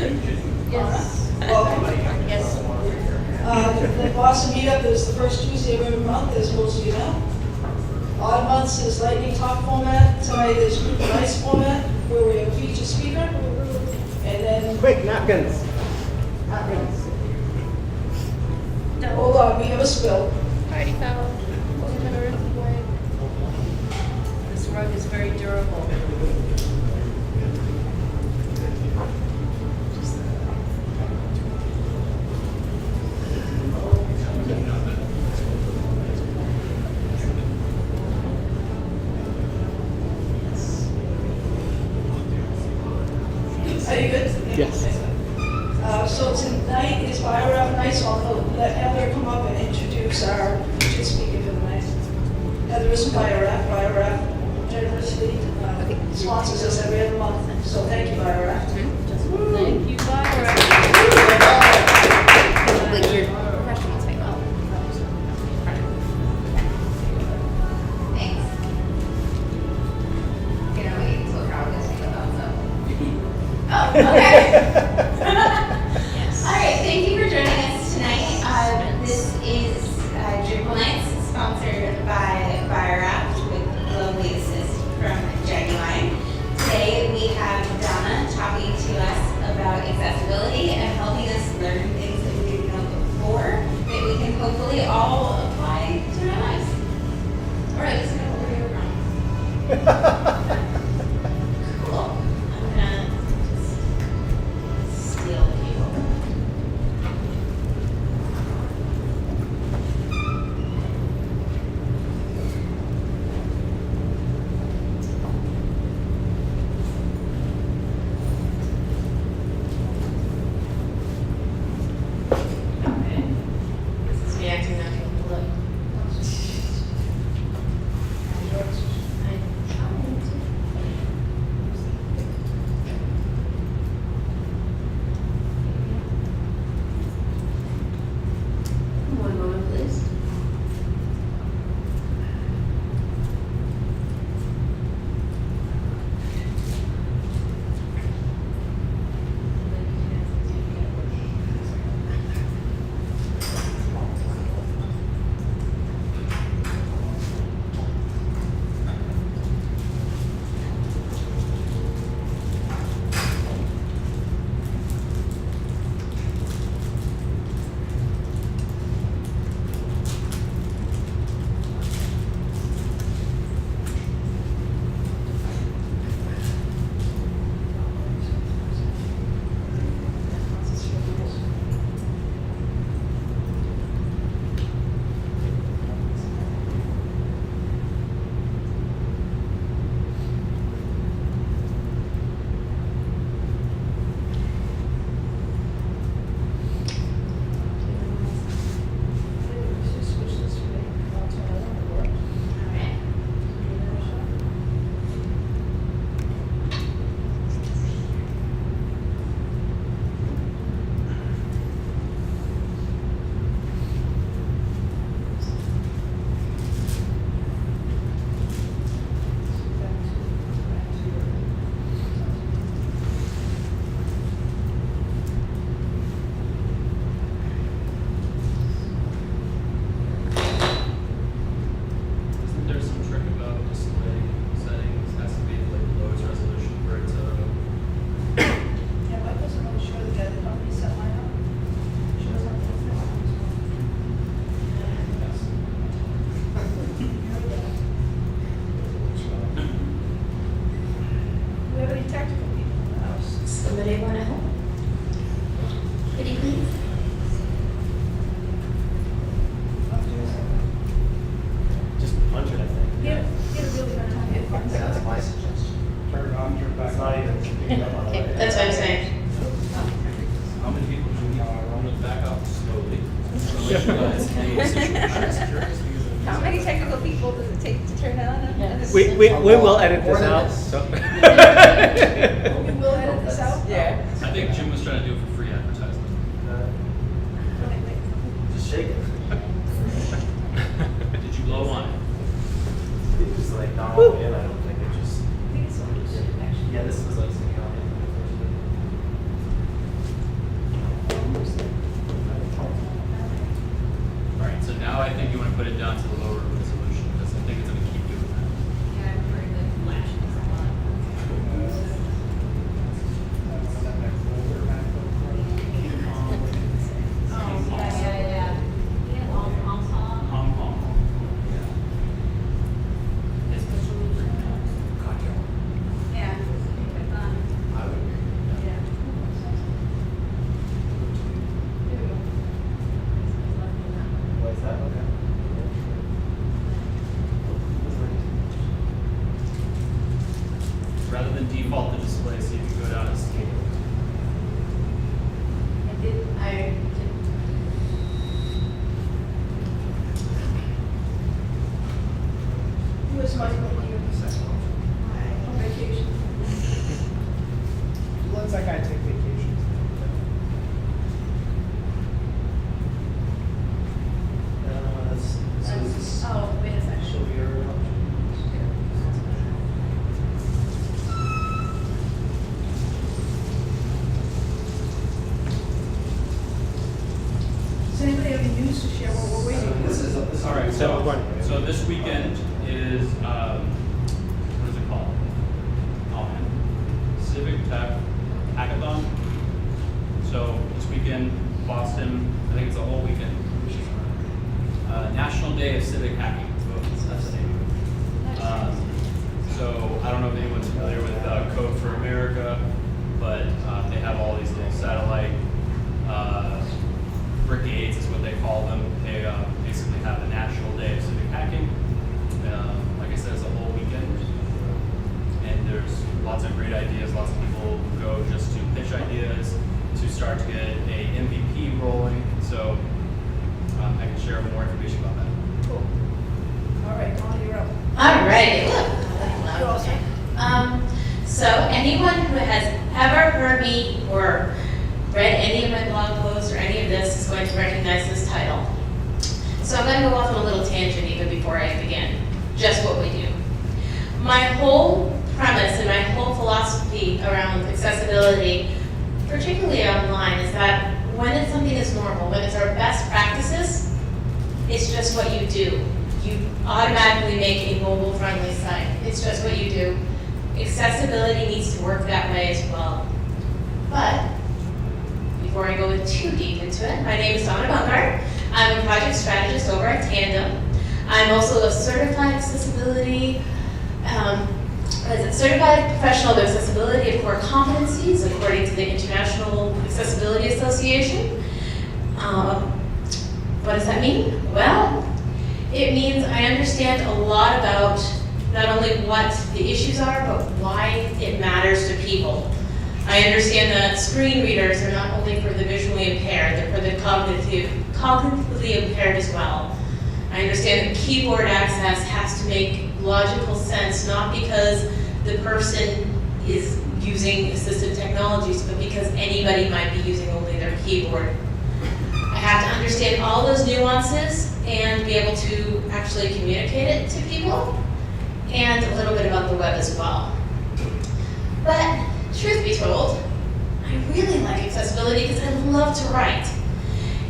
Yes. Welcome. Yes. The Boston meetup is the first Tuesday of every month, as most of you know. Odd months is lightning talk format. Tonight is group of ice format, where we have a featured speaker. And then, Quick, napkins. Napkins. hold on, we have a spill. Already fell. This rug is very durable. Are you good? Yes. So tonight is Bio-Rap night, so I'll let Heather come up and introduce our featured speaker for the night. Heather is from Bio-Rap. Bio-Rap generously sponsors us every other month, so thank you, Bio-Rap. Thank you, Barbara. Like your professional type. Thanks. You know, wait until crowd gets me about so. Oh, okay. Yes. All right, thank you for joining us tonight. This is Dribble Nights, sponsored by Raft with lovely assist from Genuine. Today we have Donna talking to us about accessibility and helping us learn things that we didn't know before that we can hopefully all apply to our lives. Or at least know what we're doing wrong. Cool. I'm gonna just steal the table. This is reacting natural. Look. One moment, please. Isn't there some trick about display settings? Has to be like lowest resolution for it to. Yeah, Mike doesn't know, sure the guy that helped me set mine up. Sure as Do we have any technical people in the house? Somebody want to help? Pretty please. Just punch it, I think. Get a really good time, get fun That's stuff. my suggestion. Turn it on, turn it back. It's not even picking up on it. That's what I'm saying. How many people do we run it back up slowly? Guys, How many technical people does it take to turn on? We will edit this out, so. We will edit this out? Yeah. I think Jim was trying to do it for free advertisement. Just shake it. Did you blow on it? It just like not all in, I don't think it just. Yeah, this was like sitting on it. So this weekend is, what is it called? Oh man, Civic Tech Hackathon. So this weekend, Boston, I think it's a whole weekend. National Day of Civic Hacking. That's the name. So I don't know if anyone's familiar with Code for America, but they have all these little satellite brigades is what they call them. They basically have the National Day of Civic Hacking. Like I said, it's a whole weekend. And there's lots of great ideas. Lots of people who go just to pitch ideas, to start to get a MVP rolling. So I can share more information about that. Cool. All right, Donna, you're up. All right. You're all set. So anyone who has ever heard me or read any of my blog posts or any of this is going to recognize this title. So I'm going to go off on a little tangent even before I begin. Just what we do. My whole premise and my whole philosophy around accessibility, particularly online, is that when something is normal, when it's our best practices, it's just what you do. You automatically make a mobile-friendly site. It's just what you do. Accessibility needs to work that way as well. But before I go too deep into it, my name is Donna Bungard. I'm a project strategist over at Tandem. I'm also a certified certified professional of accessibility of core competencies according to the International Accessibility Association. What does that mean? Well, it means I understand a lot about not only what the issues are, but why it matters to people. I understand that screen readers are not only for the visually impaired, they're for the cognitively impaired as well. I understand that keyboard access has to make logical sense, not because the person is using assistive technologies, but because anybody might be using only their keyboard. I have to understand all those nuances and be able to actually communicate it to people, and a little bit about the web as well. But truth be told, I really like accessibility because I love to write.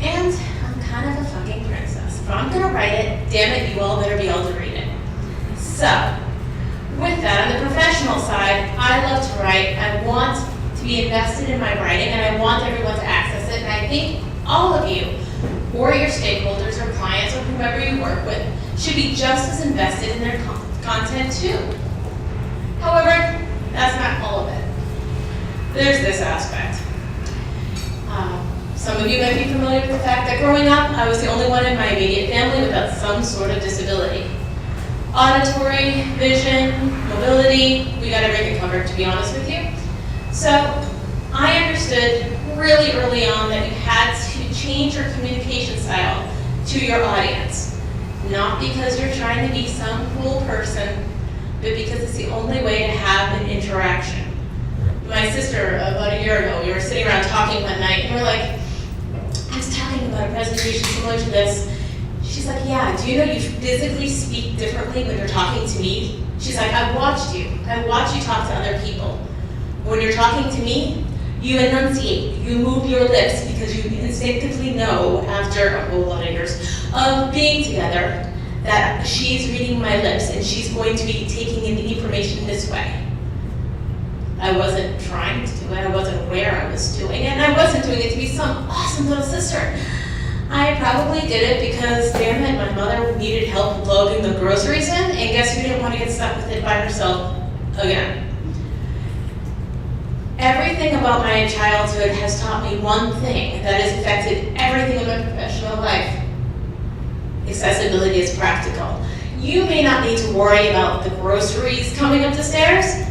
And I'm kind of a fucking princess. If I'm gonna write it, damn it, you all better be able to read it. So, with that, on the professional side, I love to write. I want to be invested in my writing, and I want everyone to access it. And I think all of you, or your stakeholders, or clients, or whoever you work with, should be just as invested in their content too. However, that's not all of it. There's this aspect. Some of you might be familiar with the fact that growing up, I was the only one in my immediate family without some sort of disability. Auditory, vision, mobility, we got everything covered, to be honest with you. So I understood really early on that you had to change your communication style to your audience. Not because you're trying to be some cool person, but because it's the only way to have an interaction. My sister, about a year ago, we were sitting around talking one night, and we're like, I was talking about a presentation similar to this. She's like, yeah, do you know you physically speak differently when you're talking to me? She's like, I've watched you. I watch you talk to other people. When you're talking to me, you enunciate, you move your lips because you instinctively know after a whole lot of years of being together that she's reading my lips and she's going to be taking in the information this way. I wasn't trying to do it, I wasn't aware I was doing it, and I wasn't doing it to be some awesome little sister. I probably did it because, damn it, my mother needed help loading the groceries in, and guess who didn't want to get stuck with it by herself again? Everything about my childhood has taught me one thing that has affected everything in my professional life. Accessibility is practical. You may not need to worry about the groceries coming up the stairs,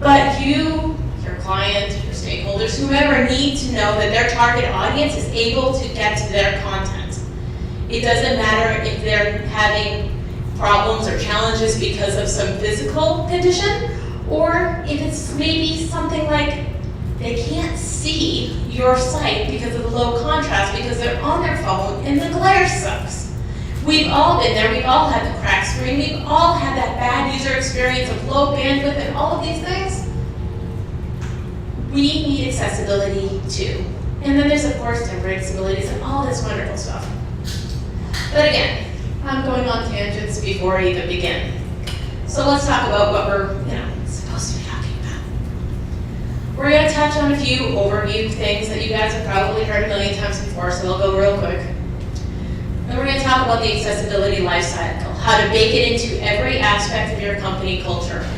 but you, your client, your stakeholders, whoever need to know that their target audience is able to get to their content. It doesn't matter if they're having problems or challenges because of some physical condition, or if it's maybe something like they can't see your site because of the low contrast because they're on their phone and the glare sucks. We've all been there, we've all had the cracked screen, we've all had that bad user experience of low bandwidth and all of these things. We need accessibility too. And then there's of course temporary disabilities and all this wonderful stuff. But again, I'm going on tangents before I even begin. So let's talk about what we're, supposed to be talking about. We're going to touch on a few overview things that you guys have probably heard a million times before, so we'll go real quick. Then we're going to talk about the accessibility lifecycle, how to bake it into every aspect of your company culture,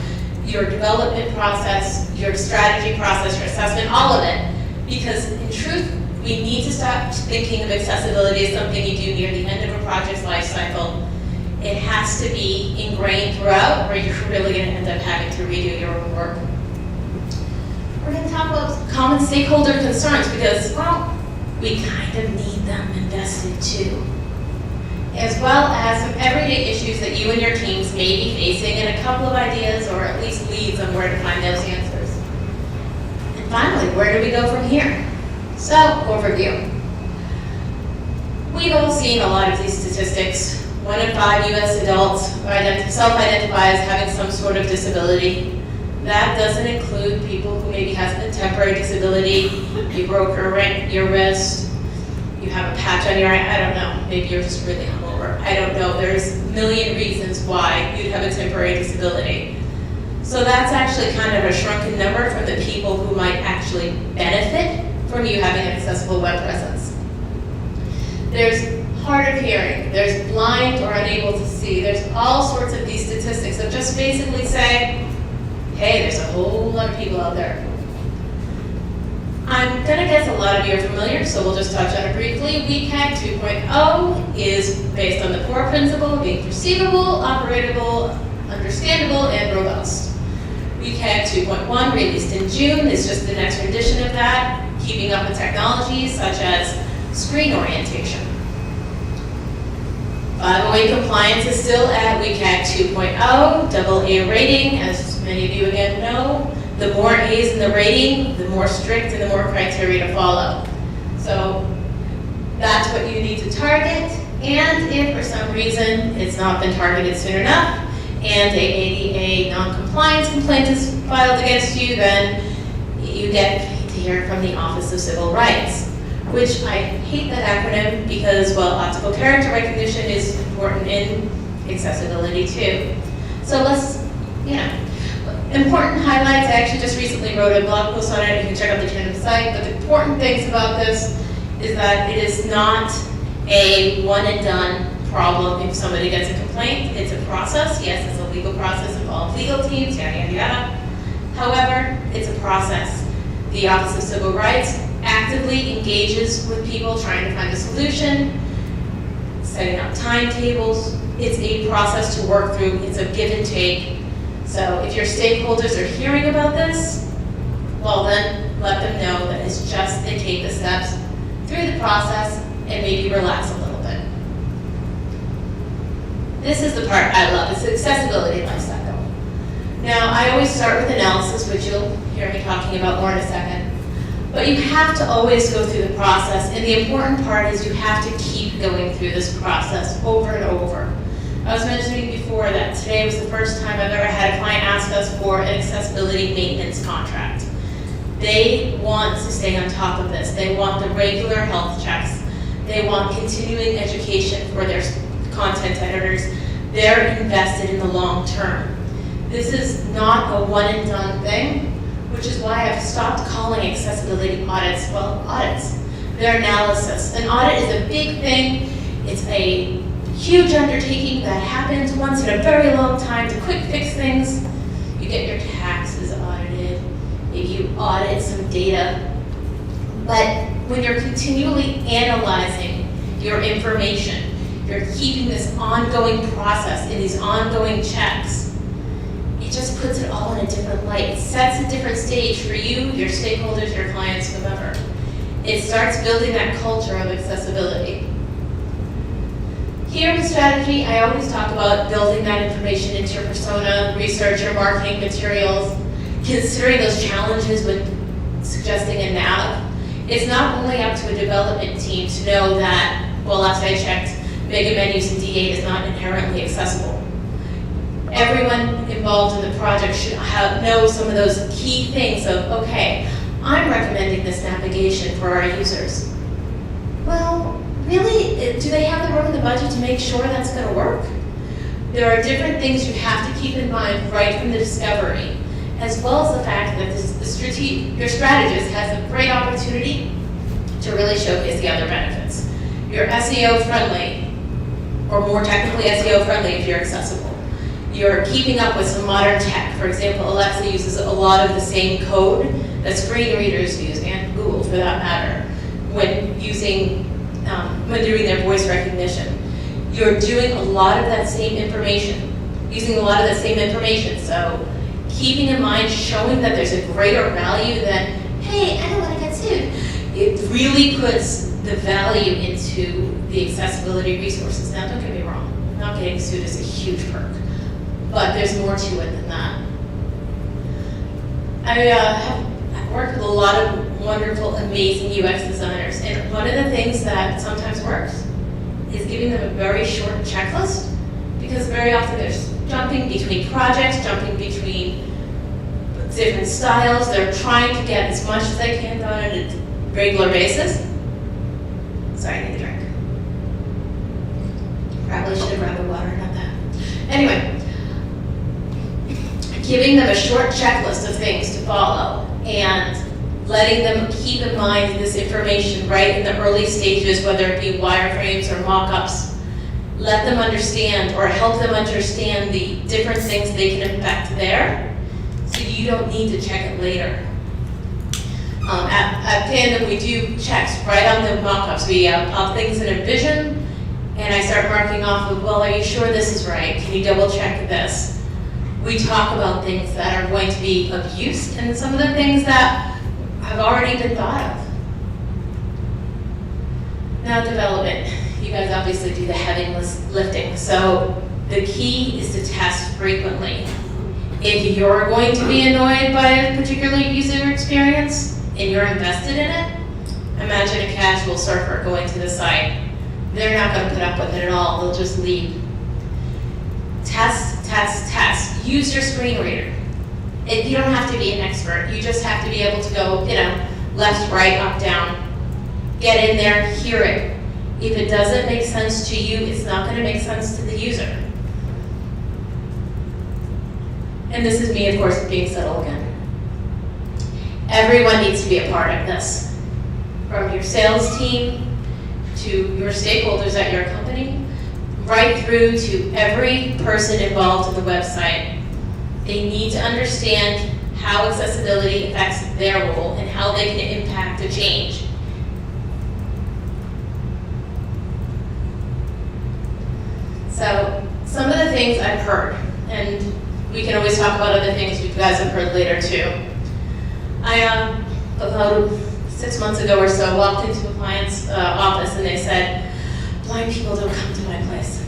your development process, your strategy process, your assessment, all of it. Because in truth, we need to stop thinking of accessibility as something you do near the end of a project's life cycle. It has to be ingrained throughout, or you're really going to end up having to redo your own work. We're going to talk about common stakeholder concerns because, well, we kind of need them invested too. As well as some everyday issues that you and your teams may be facing and a couple of ideas or at least leads on where to find those answers. And finally, where do we go from here? So, overview. We've all seen a lot of these statistics. 1 in 5 U.S. adults self-identify as having some sort of disability. That doesn't include people who maybe have a temporary disability, you broke your wrist, you have a patch on your eye, I don't know, maybe you're just really hungover. I don't know, there's a million reasons why you'd have a temporary disability. So that's actually kind of a shrunken number from the people who might actually benefit from you having an accessible web presence. There's hard of hearing, there's blind or unable to see, there's all sorts of these statistics that just basically say, hey, there's a whole lot of people out there. I'm gonna guess a lot of you are familiar, so we'll just touch on it briefly. WCAG 2.0 is based on the core principle of being perceivable, operatable, understandable, and robust. WCAG 2.1, released in June, is just the next rendition of that, keeping up with technologies such as screen orientation. 508 compliance is still at WCAG 2.0, AA rating, as many of you again know. The more A's in the rating, the more strict and the more criteria to follow. So that's what you need to target, and if for some reason it's not been targeted soon enough, and a ADA non-compliance complaint is filed against you, then you get to hear from the Office of Civil Rights, which I hate that acronym because, well, optical character recognition is important in accessibility too. So let's, important highlights. I actually just recently wrote a blog post on it. You can check out the Tandem site. But the important things about this is that it is not a one and done problem if somebody gets a complaint. It's a process. Yes, it's a legal process, involves legal teams, yada, yada, yada. However, it's a process. The Office of Civil Rights actively engages with people trying to find a solution, setting up timetables. It's a process to work through. It's a give and take. So if your stakeholders are hearing about this, well then let them know that it's just they take the steps through the process and maybe relax a little bit. This is the part I love, it's the accessibility lifecycle. Now I always start with analysis, which you'll hear me talking about more in a second. But you have to always go through the process, and the important part is you have to keep going through this process over and over. I was mentioning before that today was the first time I've ever had a client ask us for an accessibility maintenance contract. They want to stay on top of this. They want the regular health checks. They want continuing education for their content editors. They're invested in the long term. This is not a one and done thing, which is why I've stopped calling accessibility audits, well, audits. They're analysis. An audit is a big thing. It's a huge undertaking that happens once in a very long time to quick fix things. You get your taxes audited, maybe you audit some data. But when you're continually analyzing your information, you're keeping this ongoing process and these ongoing checks, it just puts it all in a different light. It sets a different stage for you, your stakeholders, your clients, whomever. It starts building that culture of accessibility. Here with strategy, I always talk about building that information into your persona, research your marketing materials, considering those challenges when suggesting a nav. It's not only up to a development team to know that, well, last I checked, mega menus in D8 is not inherently accessible. Everyone involved in the project should know some of those key things of, okay, I'm recommending this navigation for our users. Well, really, do they have the room in the budget to make sure that's gonna work? There are different things you have to keep in mind right from the discovery, as well as the fact that your strategist has a great opportunity to really showcase the other benefits. You're SEO friendly, or more technically SEO friendly if you're accessible. You're keeping up with some modern tech. For example, Alexa uses a lot of the same code that screen readers use, and Google for that matter, when doing their voice recognition. You're doing a lot of that same information, using a lot of that same information. So keeping in mind, showing that there's a greater value than, hey, I don't want to get sued. It really puts the value into the accessibility resources. Now, don't get me wrong, not getting sued is a huge perk, but there's more to it than that. I've worked with a lot of wonderful, amazing UX designers, and one of the things that sometimes works is giving them a very short checklist, because very often they're jumping between projects, jumping between different styles. They're trying to get as much as they can done on a regular basis. Sorry, I need a drink. Probably should have grabbed the water, not that. Anyway, giving them a short checklist of things to follow and letting them keep in mind this information right in the early stages, whether it be wireframes or mock-ups. Let them understand or help them understand the different things they can affect there, so you don't need to check it later. At Tandem, we do checks right on the mock-ups. We pop things in a vision, and I start marking off with, well, are you sure this is right? Can you double check this? We talk about things that are going to be of use, and some of the things that have already been thought of. Now, development. You guys obviously do the heavy lifting, so the key is to test frequently. If you're going to be annoyed by a particular user experience and you're invested in it, imagine a casual surfer going to the site. They're not going to put up with it at all. They'll just leave. Test, test, test. Use your screen reader. You don't have to be an expert. You just have to be able to go, left, right, up, down. Get in there, hear it. If it doesn't make sense to you, it's not going to make sense to the user. And this is me, of course, being subtle again. Everyone needs to be a part of this. From your sales team to your stakeholders at your company, right through to every person involved in the website. They need to understand how accessibility affects their role and how they can impact a change. So, some of the things I've heard, and we can always talk about other things you guys have heard later too. I, about 6 months ago or so, walked into a client's office and they said, blind people don't come to my place.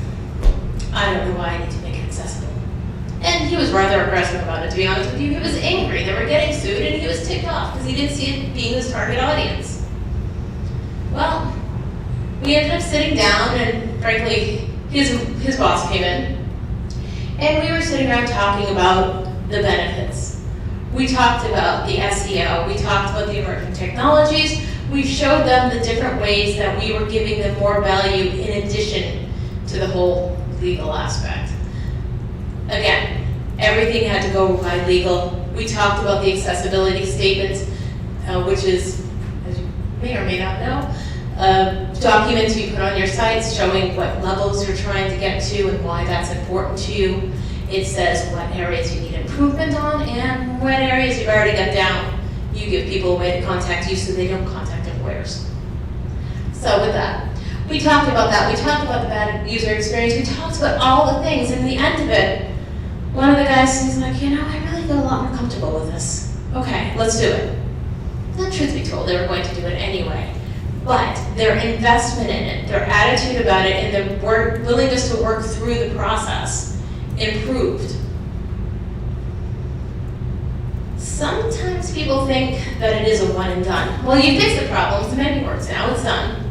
I don't know why I need to make it accessible. And he was rather aggressive about it, to be honest with you. He was angry. They were getting sued and he was ticked off because he didn't see it being his target audience. Well, we ended up sitting down and frankly, his boss came in and we were sitting around talking about the benefits. We talked about the SEO, we talked about the emerging technologies, we showed them the different ways that we were giving them more value in addition to the whole legal aspect. Again, everything had to go by legal. We talked about the accessibility statement, which is, as you may or may not know, documents you put on your sites showing what levels you're trying to get to and why that's important to you. It says what areas you need improvement on and what areas you've already got down. You give people a way to contact you so they don't contact employers. So with that, we talked about that. We talked about the bad user experience. We talked about all the things. And at the end of it, one of the guys is like, I really feel a lot more comfortable with this. Okay, let's do it. The truth be told, they were going to do it anyway. But their investment in it, their attitude about it, and their willingness to work through the process improved. Sometimes people think that it is a one and done. Well, you fix the problems, the menu works, now it's done.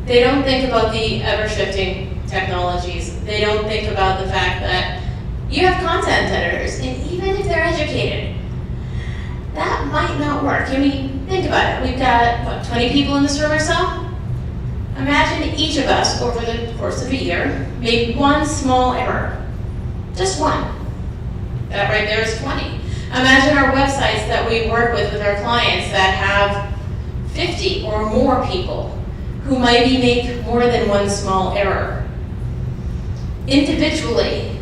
They don't think about the ever-shifting technologies. They don't think about the fact that you have content editors, and even if they're educated, that might not work. I mean, think about it. We've got, 20 people in this room or so? Imagine each of us over the course of a year made one small error. Just one. That right there is 20. Imagine our websites that we work with our clients that have 50 or more people who maybe make more than one small error. Individually,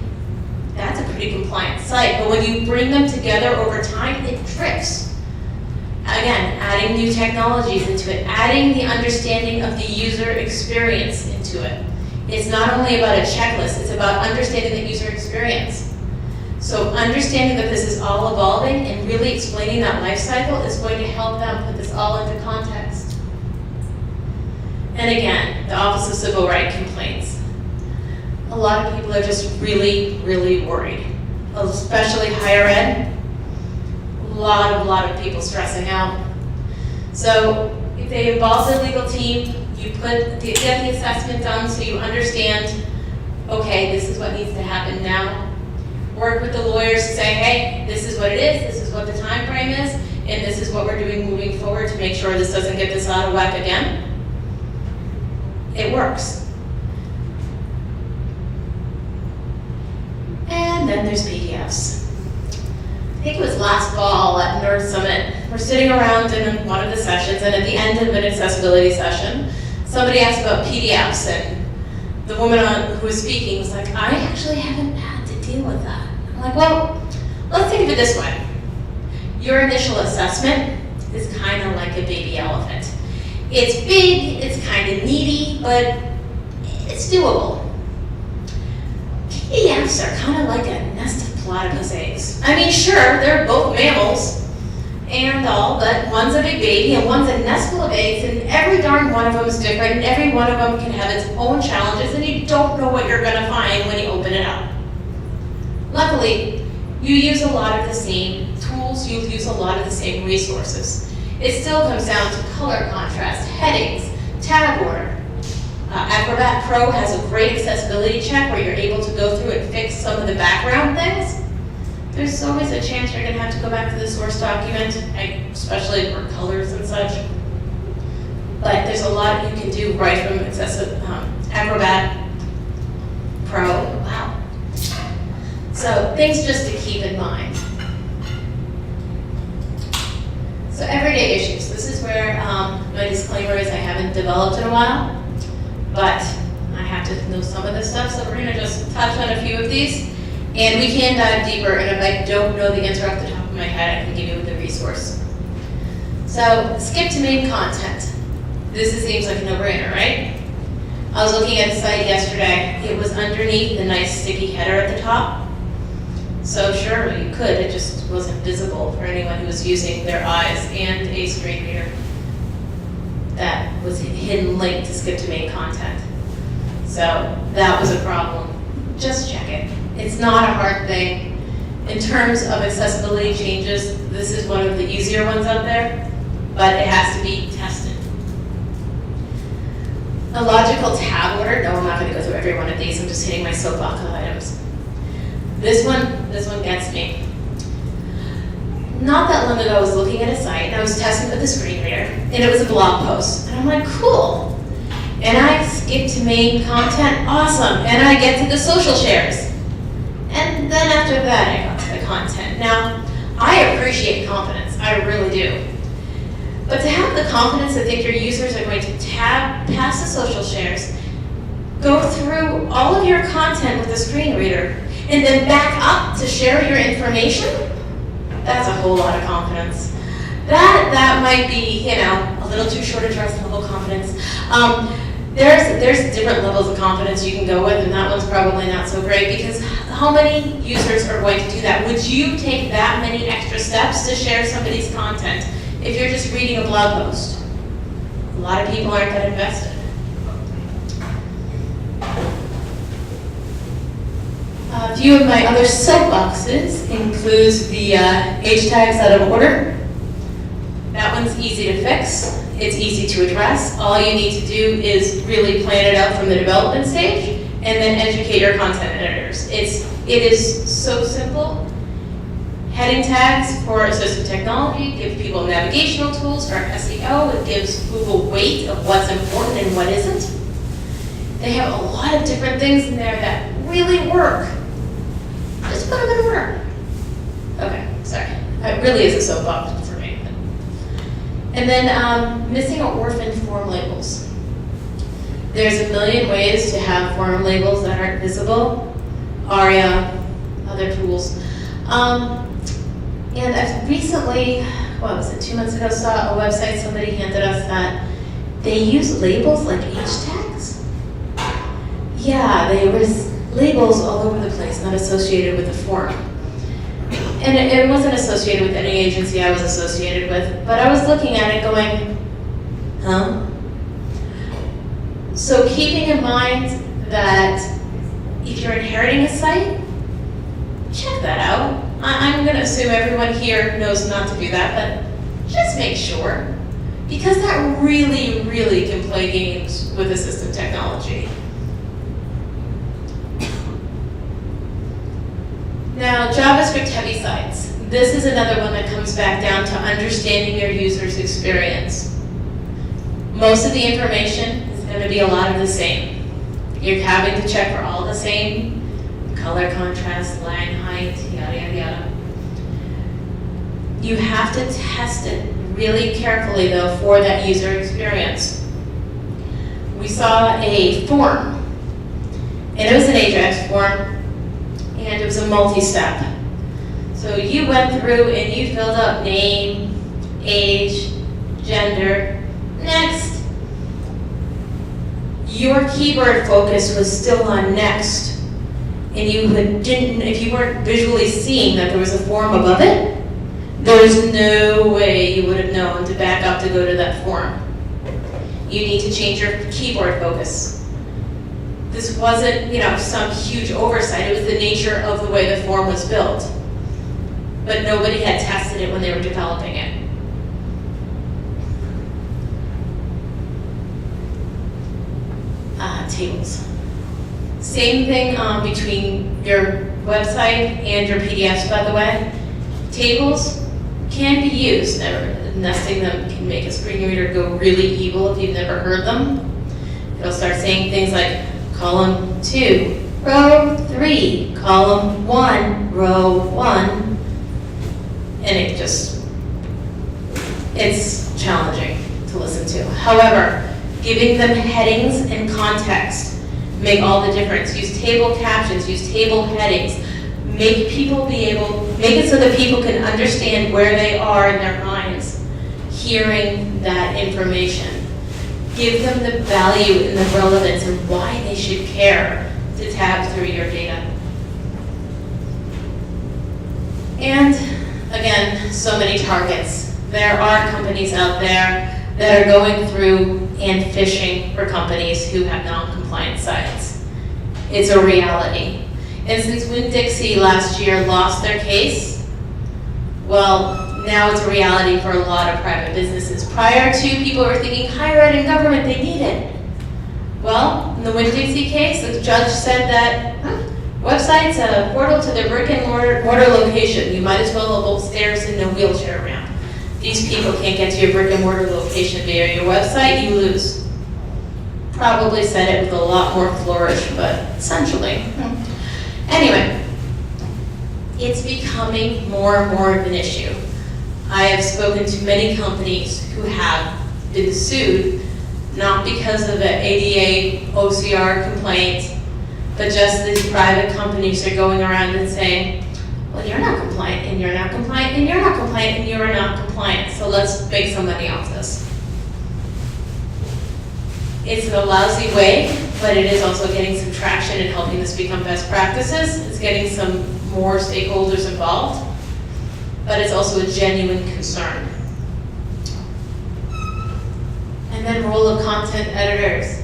that's a pretty compliant site, but when you bring them together over time, it drifts. Again, adding new technologies into it, adding the understanding of the user experience into it. It's not only about a checklist, it's about understanding the user experience. So understanding that this is all evolving and really explaining that life cycle is going to help them put this all into context. And again, the Office of Civil Rights complaints. A lot of people are just really, really worried, especially higher ed. A lot of people stressing out. So if they involve the legal team, you get the assessment done so you understand, okay, this is what needs to happen now. Work with the lawyers to say, hey, this is what it is, this is what the time frame is, and this is what we're doing moving forward to make sure this doesn't get this out of whack again. It works. And then there's PDFs. I think it was last fall at Nerd Summit. We're sitting around in one of the sessions, and at the end of an accessibility session, somebody asked about PDFs, and the woman who was speaking was like, I actually haven't had to deal with that. I'm like, well, let's think of it this way. Your initial assessment is kind of like a baby elephant. It's big, it's kind of needy, but it's doable. PDFs are kind of like a nest of platypus eggs. I mean, sure, they're both mammals and all, but one's a big baby and one's a nest full of eggs, and every darn one of them is different, and every one of them can have its own challenges, and you don't know what you're gonna find when you open it up. Luckily, you use a lot of the same tools, you use a lot of the same resources. It still comes down to color contrast, headings, tab order. Acrobat Pro has a great accessibility check where you're able to go through and fix some of the background things. There's always a chance you're going to have to go back to the source document, especially for colors and such. But there's a lot you can do right from Acrobat Pro. Wow. So things just to keep in mind. So everyday issues. This is where my disclaimer is I haven't developed in a while. But I have to know some of this stuff, so we're gonna just touch on a few of these, and we can dive deeper, and if I don't know the answer off the top of my head, I can give you the resource. So, skip to main content. This seems like a no-brainer, right? I was looking at the site yesterday. It was underneath the nice sticky header at the top. So sure, you could, it just wasn't visible for anyone who was using their eyes and a screen reader. That was a hidden link to skip to main content. So that was a problem. Just check it. It's not a hard thing. In terms of accessibility changes, this is one of the easier ones out there, but it has to be tested. A logical tab order. No, I'm not going to go through every one of these. I'm just hitting my soapbox of items. This one gets me. Not that long ago, I was looking at a site, and I was testing with the screen reader, and it was a blog post. And I'm like, cool. And I skip to main content, awesome. And I get to the social shares. And then after that, I got to the content. Now, I appreciate confidence, I really do. But to have the confidence to think your users are going to tab past the social shares, go through all of your content with the screen reader, and then back up to share your information, that's a whole lot of confidence. That might be, a little too short a dress level confidence. There's different levels of confidence you can go with, and that one's probably not so great, because how many users are going to do that? Would you take that many extra steps to share somebody's content if you're just reading a blog post? A lot of people aren't that invested. A few of my other soapboxes includes the H tags out of order. That one's easy to fix. It's easy to address. All you need to do is really plan it out from the development stage and then educate your content editors. It is so simple. Heading tags for assistive technology give people navigational tools for SEO. It gives Google weight of what's important and what isn't. They have a lot of different things in there that really work. Just put them in order. Okay, sorry. It really is a soapbox for me. And then missing or orphaned form labels. There's a million ways to have form labels that aren't visible. ARIA, other tools. And I've recently, what was it, 2 months ago, saw a website somebody handed us that they use labels like H tags. Yeah, there was labels all over the place, not associated with the form. And it wasn't associated with any agency I was associated with, but I was looking at it going, huh? So keeping in mind that if you're inheriting a site, check that out. I'm going to assume everyone here knows not to do that, but just make sure. Because that really, really can play games with assistive technology. Now, JavaScript heavy sites. This is another one that comes back down to understanding your user's experience. Most of the information is going to be a lot of the same. You're having to check for all the same color contrast, line height, yada, yada, yada. You have to test it really carefully, though, for that user experience. We saw a form, and it was an Ajax form, and it was a multi-step. So you went through and you filled out name, age, gender, next. Your keyword focus was still on next. And if you weren't visually seeing that there was a form above it, there's no way you would have known to back up to go to that form. You need to change your keyboard focus. This wasn't, some huge oversight. It was the nature of the way the form was built. But nobody had tested it when they were developing it. Tables. Same thing between your website and your PDFs, by the way. Tables can be used. Nesting them can make a screen reader go really evil if you've never heard them. It'll start saying things like column 2, row 3, column 1, row 1. And it's challenging to listen to. However, giving them headings and context make all the difference. Use table captions, use table headings. Make it so that people can understand where they are in their minds, hearing that information. Give them the value and the relevance and why they should care to tab through your data. And again, so many targets. There are companies out there that are going through and fishing for companies who have non-compliant sites. It's a reality. And since Winn-Dixie last year lost their case, well, now it's a reality for a lot of private businesses. Prior to, people were thinking higher ed and government, they need it. Well, in the Winn-Dixie case, the judge said that website's a portal to their brick and mortar location. You might as well have both stairs and no wheelchair ramp. These people can't get to your brick and mortar location via your website, you lose. Probably said it with a lot more flourish, but essentially. Anyway, it's becoming more and more of an issue. I have spoken to many companies who have been sued, not because of an ADA OCR complaint, but just these private companies are going around and saying, well, you're not compliant, and you're not compliant, and you're not compliant, and you're not compliant, so let's make some money off this. It's a lousy way, but it is also getting some traction and helping this become best practices. It's getting some more stakeholders involved, but it's also a genuine concern. And then role of content editors.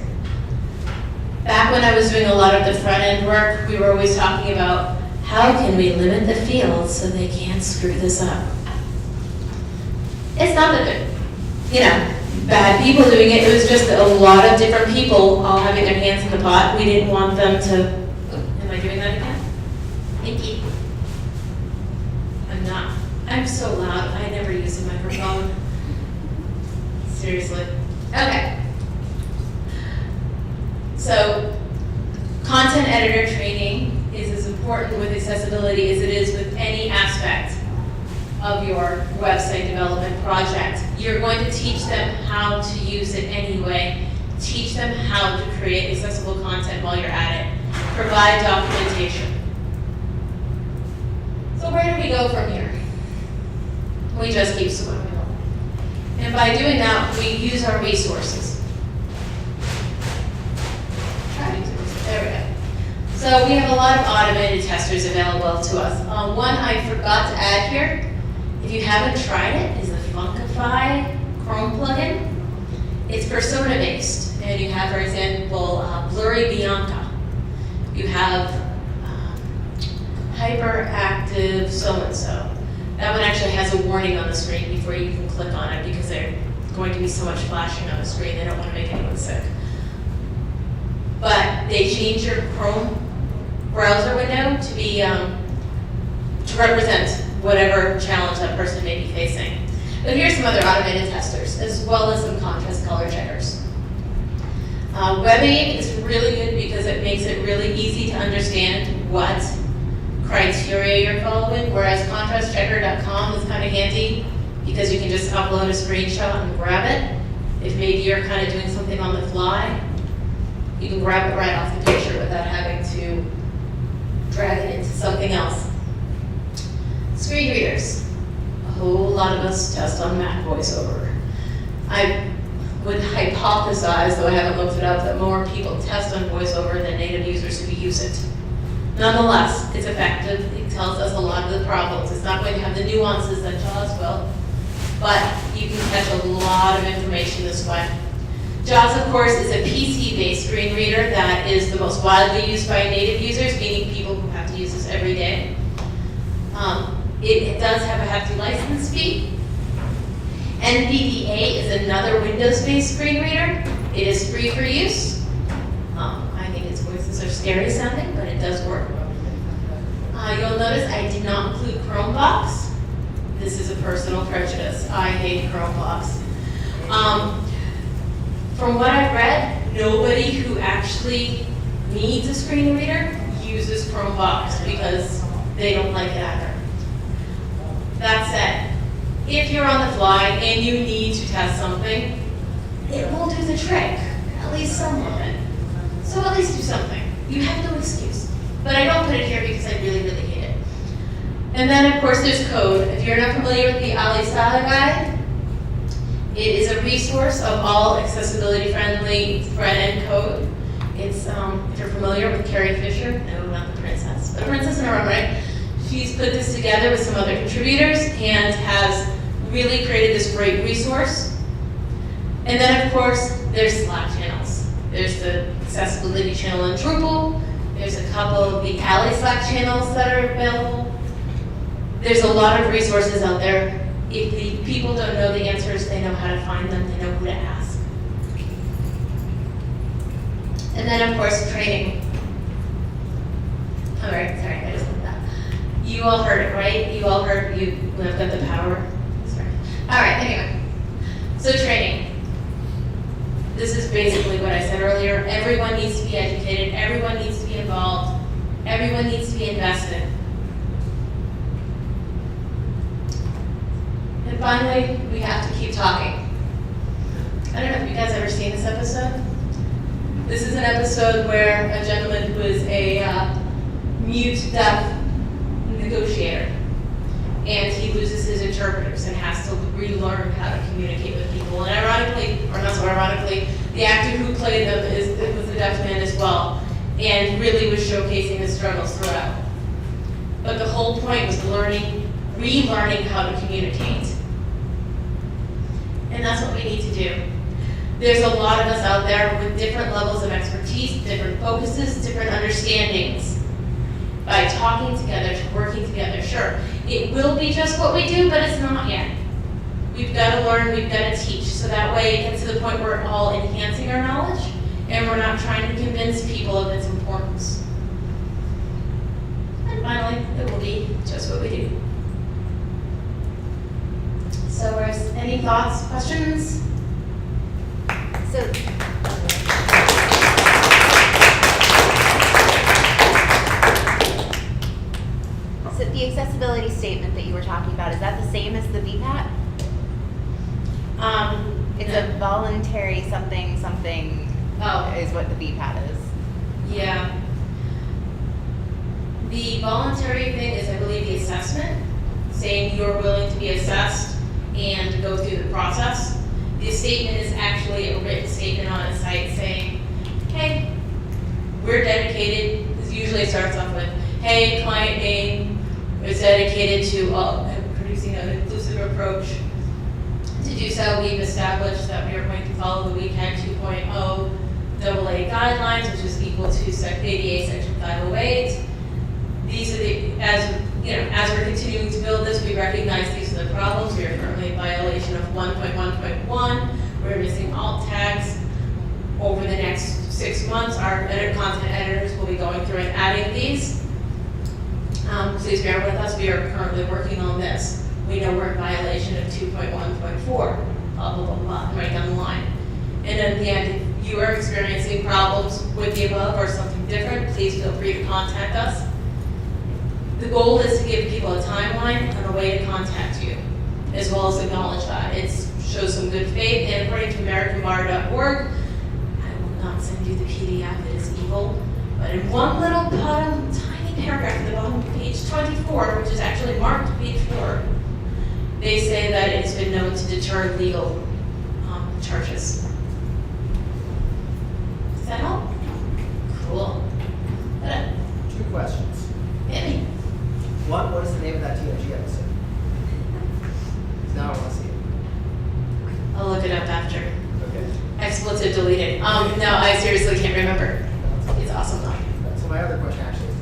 Back when I was doing a lot of the front end work, we were always talking about how can we limit the fields so they can't screw this up. It's not that, bad people doing it. It was just a lot of different people all having their hands in the pot. We didn't want them to, am I doing that again? Thank you. I'm not I'm so loud, I never use a microphone. Seriously. Okay. So, content editor training is as important with accessibility as it is with any aspect of your website development project. You're going to teach them how to use it anyway. Teach them how to create accessible content while you're at it. Provide documentation. So where do we go from here? We just keep swimming. And by doing that, we use our resources. There we go. So we have a lot of automated testers available to us. One I forgot to add here, if you haven't tried it, is the Funkify Chrome plugin. It's persona-based, and you have, for example, Blurry Bianca. You have hyperactive so-and-so. That one actually has a warning on the screen before you can click on it because there's going to be so much flashing on the screen, they don't want to make anyone sick. But they change your Chrome browser window to be, to represent whatever challenge that person may be facing. But here's some other automated testers, as well as some contrast color checkers. WebAid is really good because it makes it really easy to understand what criteria you're following, whereas contrastchecker.com is kind of handy because you can just upload a screenshot and grab it. If maybe you're kind of doing something on the fly, you can grab it right off the picture without having to drag it into something else. Screen readers. A whole lot of us test on Mac VoiceOver. I would hypothesize, though I haven't looked it up, that more people test on VoiceOver than native users who use it. Nonetheless, it's effective. It tells us a lot of the problems. It's not going to have the nuances that JAWS will, but you can catch a lot of information this way. JAWS, of course, is a PC-based screen reader that is the most widely used by native users, meaning people who have to use this every day. It does have a hefty license fee. NVDA is another Windows-based screen reader. It is free for use. I think its voices are scary sounding, but it does work. You'll notice I did not include Chromebox. This is a personal prejudice. I hate Chromebox. From what I've read, nobody who actually needs a screen reader uses Chromebox because they don't like it either. That said, if you're on the fly and you need to test something, it will do the trick, at least some of it. So at least do something. You have no excuse. But I don't put it here because I really, really hate it. And then, of course, there's code. If you're not familiar with the Ali Style Guide, it is a resource of all accessibility-friendly front-end code. It's, if you're familiar with Carrie Fisher, no, not the princess, but a princess in her own right, she's put this together with some other contributors and has really created this great resource. And then, of course, there's Slack channels. There's the accessibility channel in Drupal. There's a couple of the Ali Slack channels that are available. There's a lot of resources out there. If the people don't know the answers, they know how to find them, they know who to ask. And then, of course, training. All right, sorry, I just did that. You all heard it, right? You all heard, I've got the power. Sorry. All right, anyway. So training. This is basically what I said earlier. Everyone needs to be educated. Everyone needs to be involved. Everyone needs to be invested. And finally, we have to keep talking. I don't know if you guys ever seen this episode. This is an episode where a gentleman who is a mute, deaf negotiator, and he loses his interpreters and has to relearn how to communicate with people. And ironically, or not so ironically, the actor who played them was a deaf man as well, and really was showcasing his struggles throughout. But the whole point was relearning how to communicate. And that's what we need to do. There's a lot of us out there with different levels of expertise, different focuses, different understandings. By talking together, working together, sure. It will be just what we do, but it's not yet. We've got to learn, we've got to teach, so that way it gets to the point where we're all enhancing our knowledge and we're not trying to convince people of its importance. And finally, it will be just what we do. So any thoughts, questions? So, so the accessibility statement that you were talking about, is that the same as the VPAT? It's a voluntary something Oh. is what the VPAT is. Yeah. The voluntary thing is, I believe, the assessment, saying you're willing to be assessed and go through the process. The statement is actually a written statement on a site saying, hey, we're dedicated, this usually starts off with, hey, client name is dedicated to producing an inclusive approach. To do so, we've established that we are going to follow the Weekend 2.0 AA guidelines, which is equal to ADA Section 508. These are as we're continuing to build this, we recognize these are the problems. We are currently in violation of 1.1.1. We're missing alt tags. Over the next 6 months, our content editors will be going through and adding these. Please bear with us. We are currently working on this. We know we're in violation of 2.1.4, blah, blah, blah, blah, right down the line. And at the end, if you are experiencing problems with the above or something different, please feel free to contact us. The goal is to give people a timeline and a way to contact you, as well as acknowledge that. It shows some good faith, and according to AmericanBar.org, I will not send you the PDF, it is evil, but in one little bottom, tiny paragraph at the bottom of page 24, which is actually marked page 4, they say that it's been known to deter legal charges. Does that help? Cool. Good. 2 questions. Andy? One, what is the name of that TNG episode? Now I want to see it. I'll look it up after. Okay. Expletive deleted. No, I seriously can't remember. It's awesome though. So my other question actually is to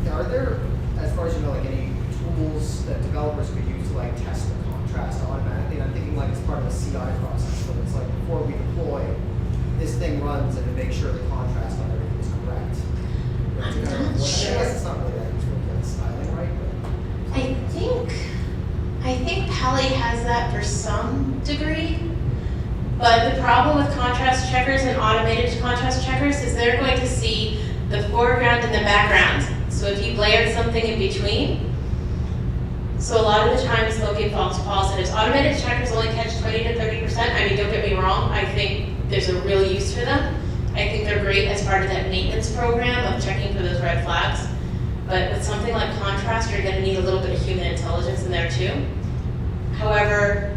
you. Are there, as far as you know, like any tools that developers could use to like test the contrast automatically? And I'm thinking like as part of the CI process, where it's like before we deploy, this thing runs and it makes sure the contrast on everything is correct. I'm not I sure. guess it's not really that useful to get the styling right, but I think Pally has that for some degree. But the problem with contrast checkers and automated contrast checkers is they're going to see the foreground and the background. So if you layered something in between, so a lot of the times they'll give false positives. Automated checkers only catch 20 to 30%. I mean, don't get me wrong, I think there's a real use for them. I think they're great as part of that maintenance program of checking for those red flags. But with something like contrast, you're gonna need a little bit of human intelligence in there too. However,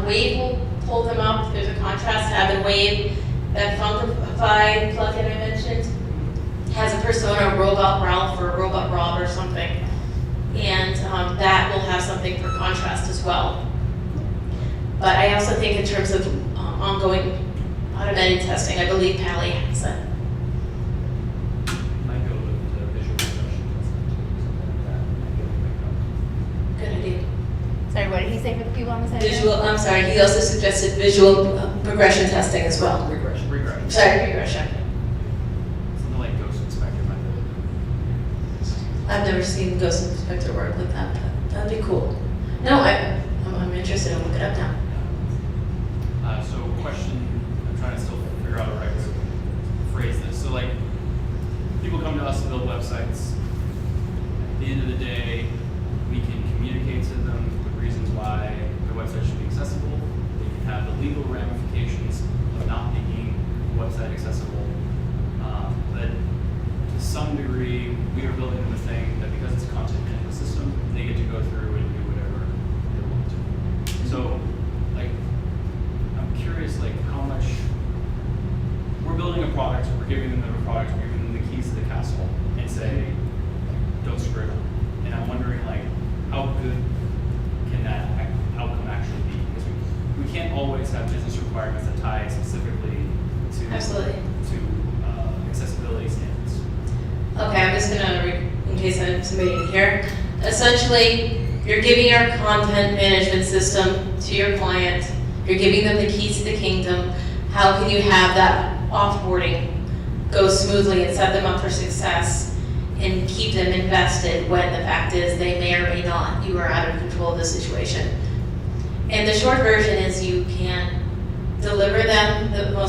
Wave will pull them up. There's a contrast tab in Wave. That Funkify plugin I mentioned has a persona, Robot Ralph or Robot Rob or something. And that will have something for contrast as well. But I also think in terms of ongoing automated testing, I believe Pally has it. Might go with the visual regression testing, something like that. Might be able to make up. Good idea. Sorry, what did he say for the people on the side? I'm sorry, he also suggested visual progression testing as well. regression. Sorry, regression. Something like Ghost Inspector might be able to do. I've never seen Ghost Inspector work like that, but that'd be cool. No, I'm interested, I'll look it up now. So question, I'm trying to still figure out a right way to phrase this. So like, people come to us to build websites. At the end of the day, we can communicate to them the reasons why their website should be accessible. They can have the legal ramifications of not making the website accessible. But to some degree, we are building them a thing that because it's content management system, they get to go through and do whatever they want to. So, like, I'm curious, like, how much we're building a product, we're giving them the product, we're giving them the keys to the castle, and say, like, don't screw it up. And I'm wondering, like, how good can that outcome actually be? Because we can't always have business requirements that tie specifically to Absolutely. Accessibility standards. Okay, I'm just gonna, in case somebody didn't hear. Essentially, you're giving your content management system to your client. You're giving them the keys to the kingdom. How can you have that offboarding go smoothly and set them up for success? and keep them invested when the fact is they may or may not, you are out of control of the situation. And the short version is you can deliver them the most